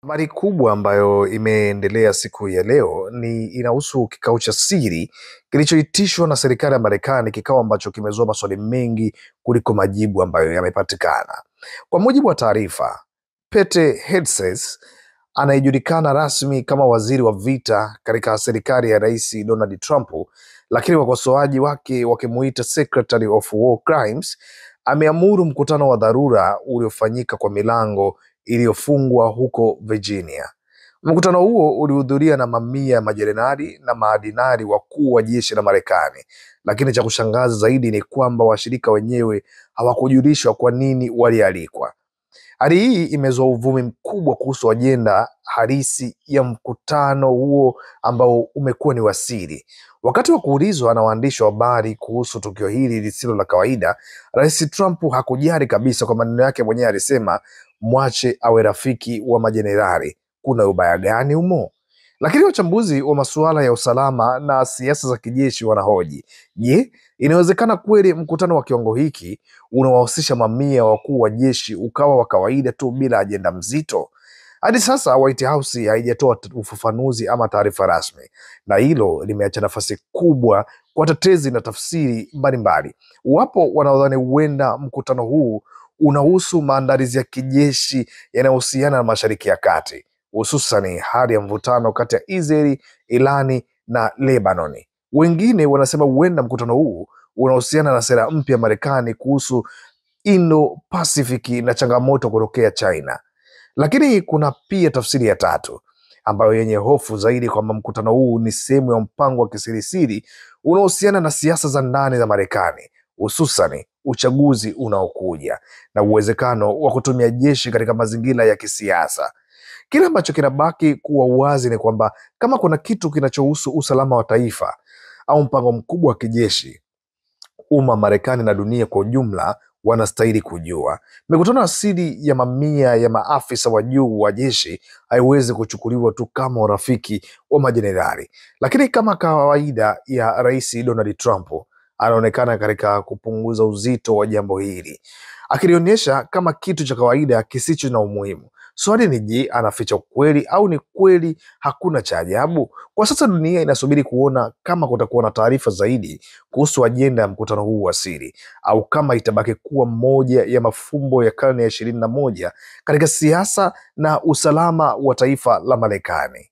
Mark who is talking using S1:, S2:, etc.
S1: Habari kubwa ambayo imeendelea siku ya leo ni inahusu kikao cha siri kilichoitishwa na serikali ya Marekani, kikao ambacho kimezua maswali mengi kuliko majibu ambayo yamepatikana. Kwa mujibu wa taarifa, Pete Hegseth anayejulikana rasmi kama waziri wa vita katika serikali ya Rais Donald Trump, lakini wakosoaji wake wakimuita Secretary of War Crimes, ameamuru mkutano wa dharura uliofanyika kwa milango iliyofungwa huko Virginia. Mkutano huo ulihudhuria na mamia ya majenerali na maadinari wakuu wa jeshi la Marekani, lakini cha kushangaza zaidi ni kwamba washirika wenyewe hawakujulishwa kwa nini walialikwa. Hali hii imezua uvumi mkubwa kuhusu ajenda halisi ya mkutano huo ambao umekuwa ni wa siri. Wakati wa kuulizwa na waandishi wa habari kuhusu tukio hili lisilo la kawaida, Rais Trump hakujali kabisa. Kwa maneno yake mwenyewe alisema, mwache awe rafiki wa majenerali, kuna ubaya gani humo? Lakini wachambuzi wa masuala ya usalama na siasa za kijeshi wanahoji, je, inawezekana kweli mkutano wa kiwango hiki unawahusisha mamia ya wakuu wa jeshi ukawa wa kawaida tu bila ajenda mzito? Hadi sasa White House haijatoa ufafanuzi ama taarifa rasmi, na hilo limeacha nafasi kubwa kwa tetezi na tafsiri mbalimbali. Wapo wanaodhani huenda mkutano huu unahusu maandalizi ya kijeshi yanayohusiana na Mashariki ya Kati, hususani hali ya mvutano kati ya Israeli, Irani na Lebanoni. Wengine wanasema huenda mkutano huu unahusiana na sera mpya ya Marekani kuhusu Indo-Pacific na changamoto kutokea China. Lakini kuna pia tafsiri ya tatu ambayo yenye hofu zaidi, kwamba mkutano huu ni sehemu ya mpango wa kisirisiri unaohusiana na siasa za ndani za Marekani, hususani uchaguzi unaokuja na uwezekano wa kutumia jeshi katika mazingira ya kisiasa. Kile ambacho kinabaki kuwa wazi ni kwamba kama kuna kitu kinachohusu usalama wa taifa au mpango mkubwa wa kijeshi, umma Marekani na dunia kwa ujumla wanastahili kujua. Mikutano ya siri ya mamia ya maafisa wa juu wa jeshi haiwezi kuchukuliwa tu kama urafiki wa majenerali. Lakini kama kawaida ya Rais Donald Trump, anaonekana katika kupunguza uzito wa jambo hili, akilionyesha kama kitu cha kawaida kisicho na umuhimu. Swali ni je, anaficha ukweli au ni kweli hakuna cha ajabu? Kwa sasa dunia inasubiri kuona kama kutakuwa na taarifa zaidi kuhusu ajenda ya mkutano huu wa siri, au kama itabaki kuwa moja ya mafumbo ya karne ya 21 katika siasa na usalama wa taifa la Marekani.